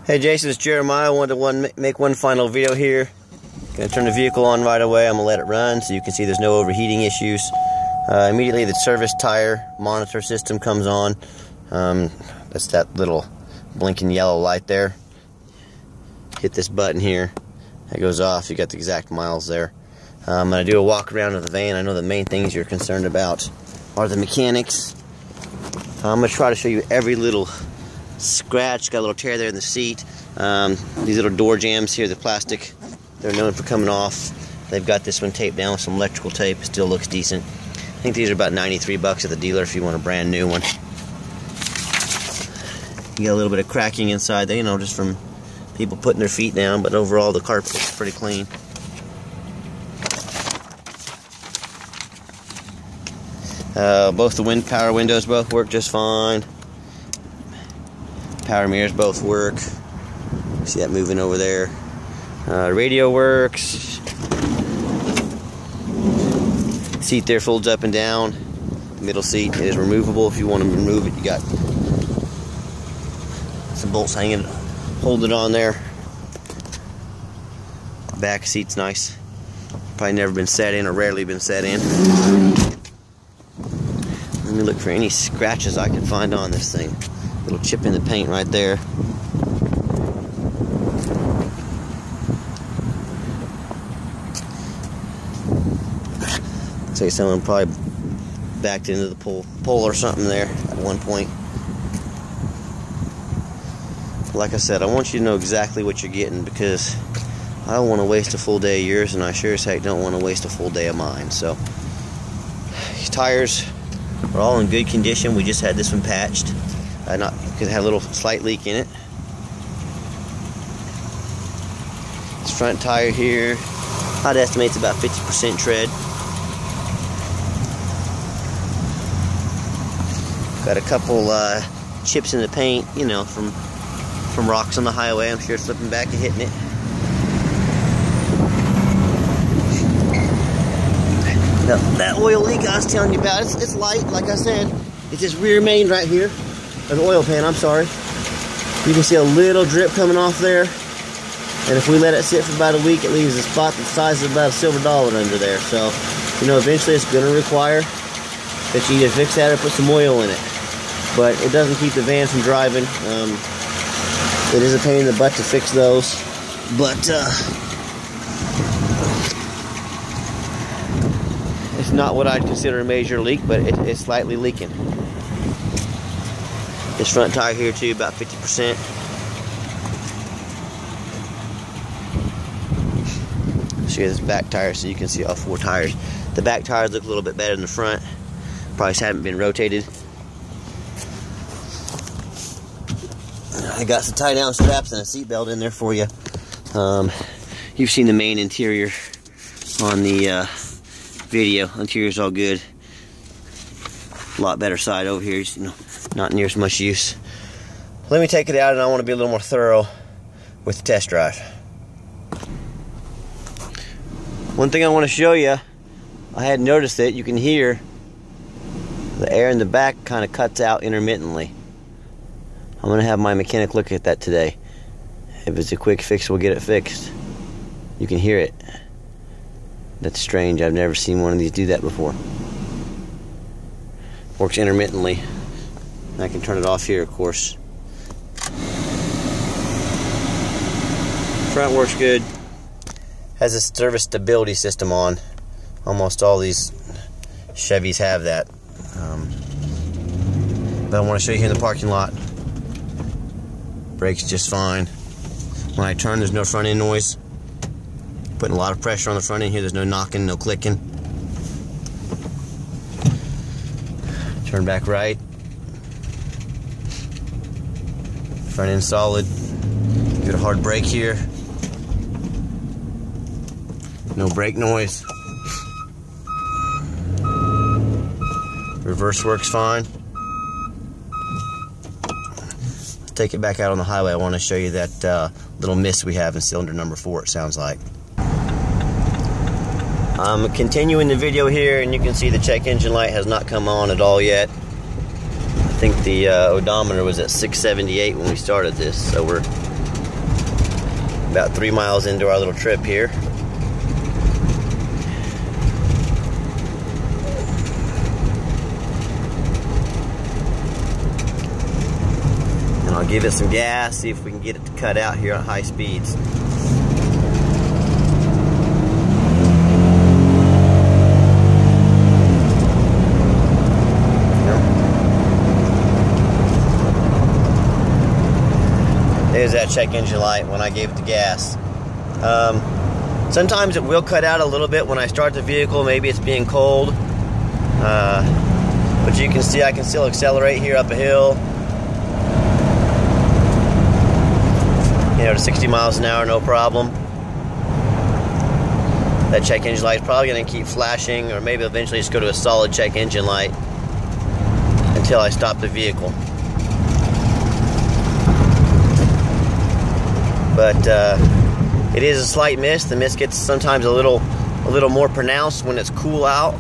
Hey Jason, it's Jeremiah. I wanted to make one final video here. Gonna turn the vehicle on right away. I'm gonna let it run so you can see there's no overheating issues. Immediately the service tire monitor system comes on. That's that little blinking yellow light there. Hit this button here. That goes off. You got the exact miles there. I'm gonna do a walk around of the van. I know the main things you're concerned about are the mechanics. I'm gonna try to show you every little scratch. Got a little tear there in the seat. These little door jams here, the plastic, they're known for coming off. They've got this one taped down with some electrical tape. It still looks decent. I think these are about 93 bucks at the dealer if you want a brand new one. You got a little bit of cracking inside there, you know, just from people putting their feet down, but overall the carpet is pretty clean. Both the power windows both work just fine. Power mirrors both work. See that moving over there. Radio works. Seat there folds up and down. The middle seat is removable if you want to remove it. You got some bolts hanging, hold it on there. Back seat's nice. Probably never been set in or rarely been set in. Let me look for any scratches I can find on this thing. Little chip in the paint right there. Looks like someone probably backed into the pole or something there at one point. Like I said, I want you to know exactly what you're getting because I don't want to waste a full day of yours, and I sure as heck don't want to waste a full day of mine. So these tires are all in good condition. We just had this one patched. Because it had a little slight leak in it. This front tire here, I'd estimate it's about 50% tread. Got a couple chips in the paint, you know, from rocks on the highway. I'm sure slipping back and hitting it. Now, that oil leak I was telling you about, it's light, like I said. It's this rear main right here. An oil pan, I'm sorry. You can see a little drip coming off there. And if we let it sit for about a week, it leaves a spot the size of about a silver dollar under there. So, you know, eventually it's going to require that you either fix that or put some oil in it. But it doesn't keep the van from driving. It is a pain in the butt to fix those. But, it's not what I'd consider a major leak, but it's slightly leaking. This front tire here too, about 50%. Show you this back tire so you can see all four tires. The back tires look a little bit better than the front. Probably just haven't been rotated. I got some tie down straps and a seat belt in there for you. You've seen the main interior on the video. Interior's all good. A lot better side over here, you know, not near as much use. Let me take it out, and I want to be a little more thorough with the test drive. One thing I want to show you, I had noticed it, you can hear the air in the back kind of cuts out intermittently. I'm going to have my mechanic look at that today. If it's a quick fix, we'll get it fixed. You can hear it. That's strange. I've never seen one of these do that before. Works intermittently. I can turn it off here, of course. Front works good. Has a service stability system on. Almost all these Chevys have that. But I want to show you here in the parking lot. Brakes just fine. When I turn, there's no front end noise. Putting a lot of pressure on the front end here. There's no knocking, no clicking. Turn back right. Front end solid. Give it a hard brake here. No brake noise. Reverse works fine. Take it back out on the highway. I want to show you that little miss we have in cylinder number 4, it sounds like. I'm continuing the video here, and you can see the check engine light has not come on at all yet. I think the odometer was at 678 when we started this, so we're About 3 miles into our little trip here. And I'll give it some gas, see if we can get it to cut out here at high speeds. There's that check engine light when I gave it the gas. Sometimes it will cut out a little bit when I start the vehicle. Maybe it's being cold. But you can see I can still accelerate here up a hill. You know, to 60 miles an hour, no problem. That check engine light is probably going to keep flashing, or maybe eventually just go to a solid check engine light until I stop the vehicle. But it is a slight mist. The mist gets sometimes a little more pronounced when it's cool out.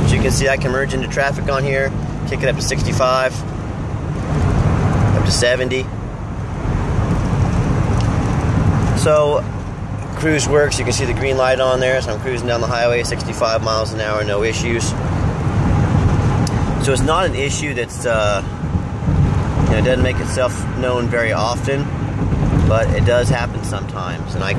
As you can see, I can merge into traffic on here, kick it up to 65, up to 70. So cruise works. You can see the green light on there, so I'm cruising down the highway 65 miles an hour, no issues. So it's not an issue that's you know, it doesn't make itself known very often, but it does happen sometimes, and I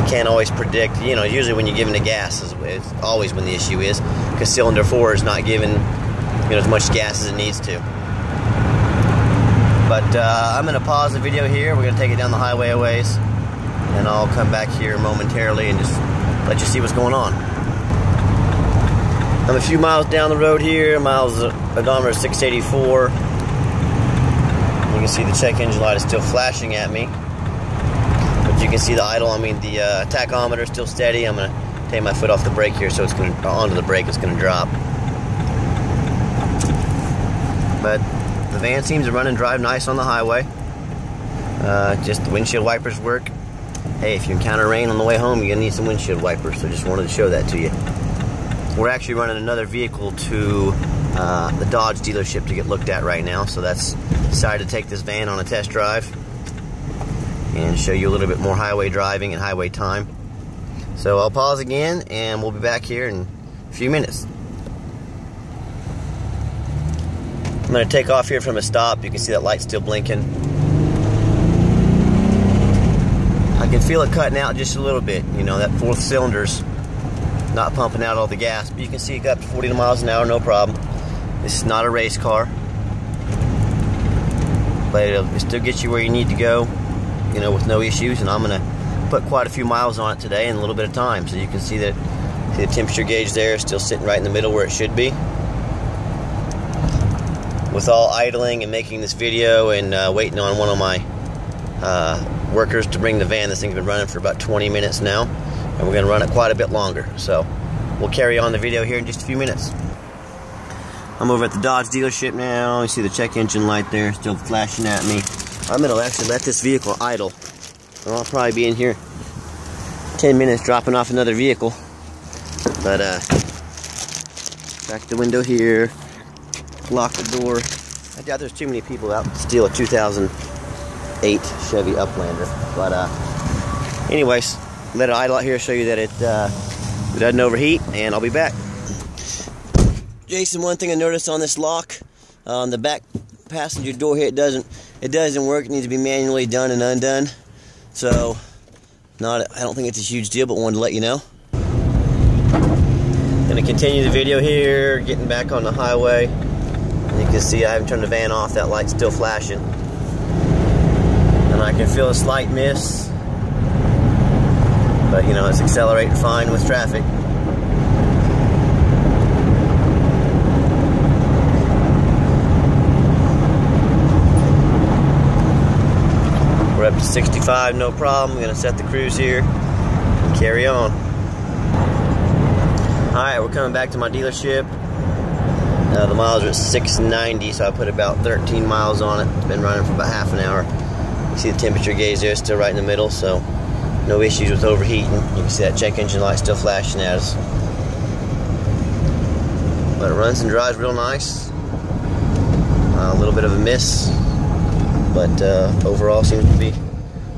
can't always predict. You know, usually when you're giving the gas is always when the issue is, because cylinder 4 is not giving, you know, as much gas as it needs to. But I'm going to pause the video here. We're going to take it down the highway a ways, and I'll come back here momentarily and just let you see what's going on. I'm a few miles down the road here. Odometer 684. You can see the check engine light is still flashing at me, but you can see the the tachometer is still steady. I'm going to take my foot off the brake here, so it's going to onto the brake. It's going to drop. But the van seems to run and drive nice on the highway. Just the windshield wipers work. Hey, if you encounter rain on the way home, you're going to need some windshield wipers, so just wanted to show that to you. We're actually running another vehicle to the Dodge dealership to get looked at right now, so that's decided to take this van on a test drive and show you a little bit more highway driving and highway time. So I'll pause again, and we'll be back here in a few minutes. I'm going to take off here from a stop. You can see that light still blinking. I can feel it cutting out just a little bit. You know, that fourth cylinder's not pumping out all the gas, but you can see it got up to 40 miles an hour, no problem. This is not a race car, but it'll still get you where you need to go, you know, with no issues. And I'm going to put quite a few miles on it today in a little bit of time, so you can see that the temperature gauge there is still sitting right in the middle where it should be. With all idling and making this video and waiting on one of my workers to bring the van, this thing's been running for about 20 minutes now, and we're going to run it quite a bit longer. So we'll carry on the video here in just a few minutes. I'm over at the Dodge dealership now. You see the check engine light there still flashing at me. I'm going to actually let this vehicle idle. So I'll probably be in here 10 minutes dropping off another vehicle. But back the window here, lock the door. I doubt there's too many people out to steal a 2008 Chevy Uplander. But anyways, let it idle out here, show you that it doesn't overheat, and I'll be back. Jason, one thing I noticed on this lock, on the back passenger door here, it doesn't work. It needs to be manually done and undone. So, I don't think it's a huge deal, but wanted to let you know. Gonna continue the video here, getting back on the highway. And you can see I haven't turned the van off. That light's still flashing, and I can feel a slight miss. But you know, it's accelerating fine with traffic. We're up to 65, no problem. I'm gonna set the cruise here and carry on. Alright, we're coming back to my dealership. The miles are at 690, so I put about 13 miles on it. It's been running for about half an hour. You see the temperature gauge there, still right in the middle, so no issues with overheating. You can see that check engine light still flashing at us. But it runs and drives real nice. A little bit of a miss, but overall seems to be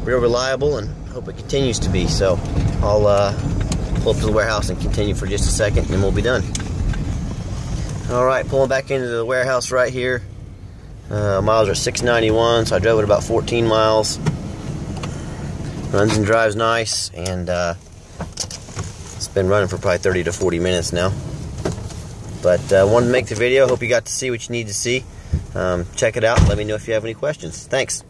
real reliable, and hope it continues to be. So I'll pull up to the warehouse and continue for just a second, and then we'll be done. Alright, pulling back into the warehouse right here. Miles are 691, so I drove it about 14 miles. Runs and drives nice, and it's been running for probably 30 to 40 minutes now. But wanted to make the video. Hope you got to see what you need to see. Check it out. Let me know if you have any questions. Thanks.